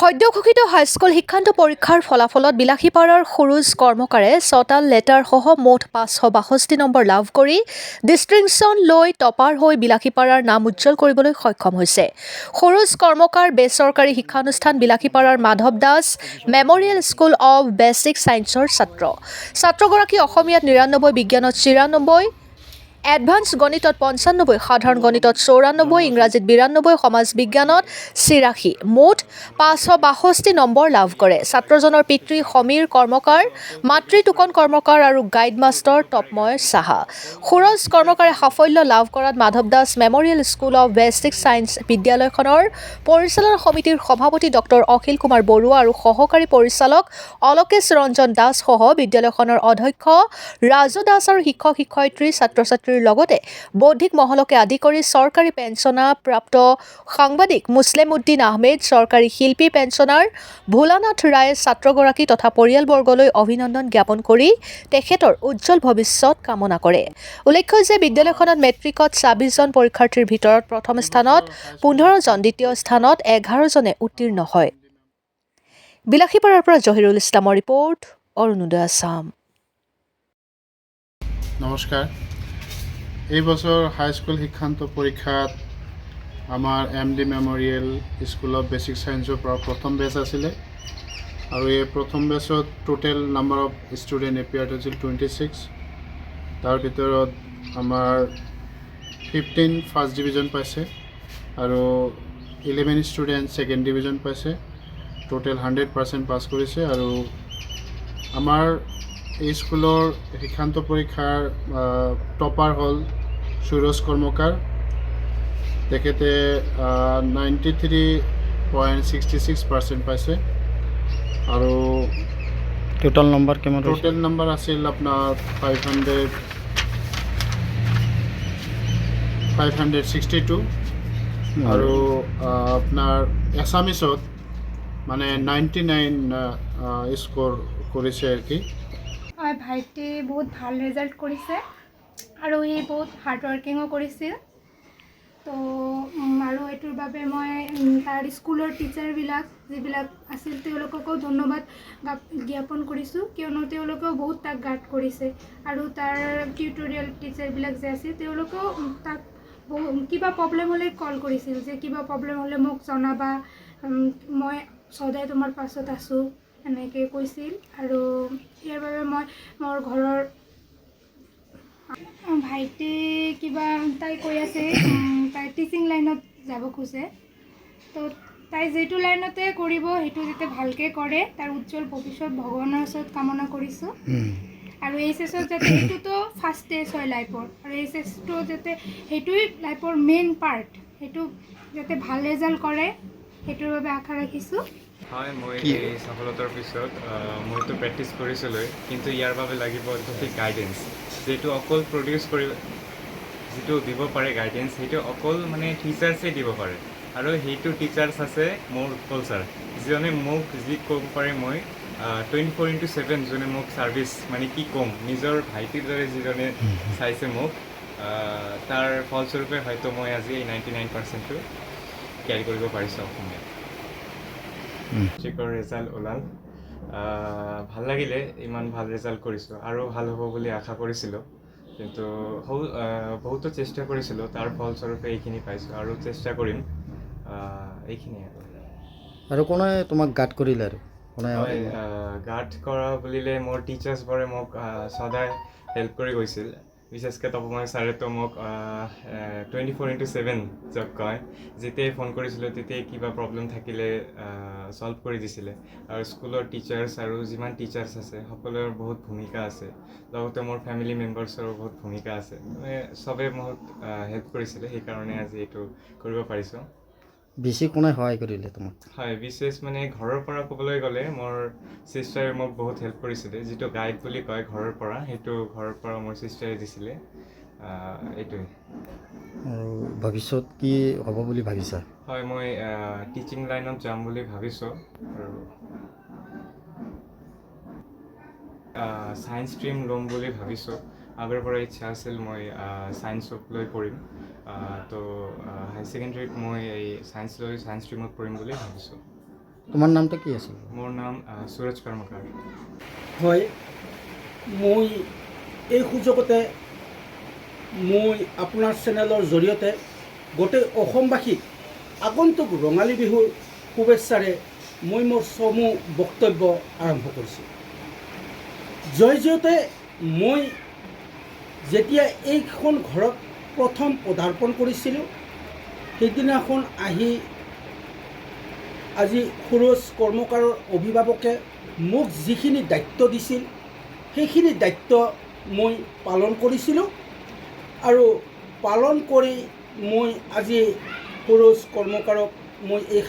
সদ্য ঘোষিত হাইস্কুল শিক্ষান্ত পৰীক্ষাৰ ফলাফলত বিলাসীপাৰাৰ সুৰুজ কৰ্মকাৰে ছটা লেটাৰসহ মুঠ 562 নম্বৰ লাভ কৰি ডিষ্টিংশ্যন লৈ টপাৰ হৈ বিলাসীপাৰাৰ নাম উজ্জ্বল কৰিবলৈ সক্ষম হৈছে। সুৰুজ কৰ্মকাৰ বেচৰকাৰী শিক্ষানুষ্ঠান বিলাসীপাৰাৰ Madhav Das memorial school of basic ছায়েন্সৰ ছাত্ৰগৰাকী অসমীয়াত 99, বিজ্ঞানত 94, এডভান্স গণিতত 95, সাধাৰণ গণিতত 94, ইংৰাজীত 92, সমাজ বিজ্ঞানত 83, মুঠ 562 নম্বৰ লাভ কৰে। ছাত্ৰজনৰ পিতৃ সমীৰ কৰ্মকাৰ, মাতৃ টুকন কৰ্মকাৰ আৰু গাইড মাষ্টাৰ তপময় সাহা। সুৰজ কৰ্মকাৰে সাফল্য লাভ কৰাত Madhav Das memorial school of basic science বিদ্যালয়খনৰ পৰিচালনা সমিতিৰ সভাপতি ডক্টৰ অখিল কুমাৰ বৰুৱা আৰু সহকাৰী পৰিচালক অলকেশ ৰঞ্জন দাস সহ বিদ্যালয়খনৰ অধ্যক্ষ ৰাজু দাস আৰু শিক্ষক-শিক্ষয়িত্ৰী, ছাত্ৰ-ছাত্ৰীৰ লগতে বৌদ্ধিক মহলকে আদি কৰি চৰকাৰী পেঞ্চনাৰ প্ৰাপ্ত সাংবাদিক মুছলিম উদ্দিন আহমেদ, চৰকাৰী শিল্পী পেঞ্চনাৰ ভোলানাথ ৰায়ে ছাত্ৰগৰাকী তথা পৰিয়ালবৰ্গলৈ অভিনন্দন জ্ঞাপন কৰি তেখেতৰ উজ্জ্বল ভৱিষ্যত কামনা কৰে। উল্লেখ্য যে বিদ্যালয়খনত মেট্ৰিকত 26 জন পৰীক্ষাৰ্থীৰ ভিতৰত প্ৰথম স্থানত 15 জন, দ্বিতীয় স্থানত 11 জনে উত্তীৰ্ণ হয়। বিলাসীপাৰাৰ পৰা জহিৰুল ইছলামৰ ৰিপৰ্ট, অৰুণোদয় আছাম। নমস্কাৰ। এই বছৰ হাইস্কুল শিক্ষান্ত পৰীক্ষাত আমাৰ MD memorial school of basic ছায়েন্সৰ পৰা প্ৰথম বেচ আছিলে আৰু এই প্ৰথম বেচত total number of student appeared হৈছিল 26। তাৰ ভিতৰত আমাৰ 15 ফাৰ্ষ্ট ডিভিজন পাইছে আৰু 11 ষ্টুডেণ্ট ছেকেণ্ড ডিভিজন পাইছে। টোটেল 100% পাছ কৰিছে আৰু আমাৰ এই স্কুলৰ শিক্ষান্ত পৰীক্ষাৰ টপাৰ হ'ল সুৰজ কৰ্মকাৰ। তেখেতে 93.66% পাইছে আৰু টোটাল নম্বৰ কিমান? টোটেল নম্বৰ আছিল আপোনাৰ 562 আৰু আপোনাৰ এছামিছত মানে 99 স্ক'ৰ কৰিছে আৰু কি। ভাইটি বহুত ভাল ৰিজাল্ট কৰিছে আৰু সি বহুত হাৰ্ড ৱৰ্কিঙো কৰিছিল। তো আৰু এইটোৰ বাবে মই তাৰ স্কুলৰ টিচাৰবিলাক যিবিলাক আছিল তেওঁলোককো ধন্যবাদ জ্ঞাপন কৰিছোঁ, কিয়নো তেওঁলোকেও বহুত তাক গাইড কৰিছে আৰু তাৰ টিউটৰিয়েল টিচাৰবিলাক যে আছিল তেওঁলোকেও তাক কিবা প্ৰব্লেম হ'লে কল কৰিছিল যে কিবা প্ৰব্লেম হ'লে মোক জনাবা, মই সদায় তোমাৰ পাছত আছোঁ, এনেকৈ কৈছিল। আৰু ইয়াৰ বাবে মই মোৰ ঘৰৰ ভাইটি তাই কৈ আছে তাই টিচিং লাইনত যাব খোজে, তো তাই যিটো লাইনতে কৰিব সেইটো যাতে ভালকৈ কৰে, তাৰ উজ্জ্বল ভৱিষ্যত ভগৱানৰ ওচৰত কামনা কৰিছোঁ। আৰু এইচএছত যাতে সেইটোতো ফাৰ্ষ্ট ষ্টেজ হয় লাইফৰ, আৰু এইচএছটো যাতে সেইটোৱেই লাইফৰ মেইন পাৰ্ট, সেইটো যাতে ভাল ৰিজাল্ট কৰে সেইটোৰ বাবে আশা ৰাখিছোঁ। হয়, মই এই সফলতাৰ পিছত মইতো প্ৰেক্টিছ কৰিছিলোঁ, কিন্তু ইয়াৰ বাবে লাগিব সঠিক গাইডেঞ্চ, যিটো অকল প্ৰডিউচ কৰি যিটো দিব পাৰে গাইডেঞ্চ, সেইটো অকল মানে টিচাৰ্ছে দিব পাৰে। আৰু সেইটো টিচাৰ্ছ আছে মোৰ কালচাৰ, যিজনে মোক যি ক'ব পাৰে মই 24/7 যোনে মোক ছাৰ্ভিচ মানে কি ক'ম, নিজৰ ভাইটিৰ দৰে যিজনে চাইছে মোক, তাৰ ফলস্বৰূপে হয়তো মই আজি এই 99%টো কেৰি কৰিব পাৰিছোঁ অসমীয়াত। মেট্ৰিকৰ ৰিজাল্ট ওলাল, ভাল লাগিলে, ইমান ভাল ৰিজাল্ট কৰিছোঁ আৰু ভাল হ'ব বুলি আশা কৰিছিলোঁ, কিন্তু বহুতো চেষ্টা কৰিছিলোঁ, তাৰ ফলস্বৰূপে এইখিনি পাইছোঁ আৰু চেষ্টা কৰিম, এইখিনিয়ে আৰু কোনে তোমাক গাইড কৰিলে? আৰু কোনে গাইড কৰা বুলিলে মোৰ টিচাৰ্ছবোৰে মোক সদায় হেল্প কৰি গৈছিল। বিশেষকৈ তপময় ছাৰেতো মোক 24/7 য'ত কয়, যেতিয়াই ফোন কৰিছিলোঁ তেতিয়াই কিবা প্ৰব্লেম থাকিলে ছল্ভ কৰি দিছিলে। আৰু স্কুলৰ টিচাৰ্ছ আৰু যিমান টিচাৰ্ছ আছে সকলোৰে বহুত ভূমিকা আছে, লগতে মোৰ ফেমিলি মেম্বাৰ্ছৰো বহুত ভূমিকা আছে, চবেই মোক হেল্প কৰিছিলে, সেইকাৰণে আজি এইটো কৰিব পাৰিছোঁ। বেছি কোনে সহায় কৰিলে তোমাক? হয়, বিশেষ মানে ঘৰৰ পৰা ক'বলৈ গ'লে মোৰ ছিষ্টাৰে মোক বহুত হেল্প কৰিছিলে, যিটো গাইড বুলি কয় ঘৰৰ পৰা, সেইটো ঘৰৰ পৰা মোৰ ছিষ্টাৰে দিছিলে, এইটোৱে। আৰু ভৱিষ্যত কি হ'ব বুলি ভাবিছা? হয়, মই টিচিং লাইনত যাম বুলি ভাবিছোঁ আৰু ছায়েন্স ষ্ট্ৰীম ল'ম বুলি ভাবিছোঁ। আগৰ পৰা ইচ্ছা আছিল মই ছায়েন্সক লৈ পঢ়িম, তো হাই ছেকেণ্ডেৰীত মই এই ছায়েন্স লৈ ছায়েন্স ষ্ট্ৰীমত পঢ়িম বুলি ভাবিছোঁ। তোমাৰ নামটো কি আছিল? মোৰ নাম সুৰজ কৰ্মকাৰ। হয়, মই এই সুযোগতে মই আপোনাৰ চেনেলৰ জৰিয়তে গোটেই অসমবাসীক আগন্তুক ৰঙালী বিহুৰ শুভেচ্ছাৰে মই মোৰ চমু বক্তব্য আৰম্ভ কৰিছোঁ। জয়তে মই যেতিয়া এইখন ঘৰত প্ৰথম পদাৰ্পণ কৰিছিলোঁ, সেইদিনাখন আহি আজি সুৰজ কৰ্মকাৰৰ অভিভাৱকে মোক যিখিনি দায়িত্ব দিছিল, সেইখিনি দায়িত্ব মই পালন কৰিছিলোঁ আৰু পালন কৰি মই আজি সুৰজ কৰ্মকাৰক মই এই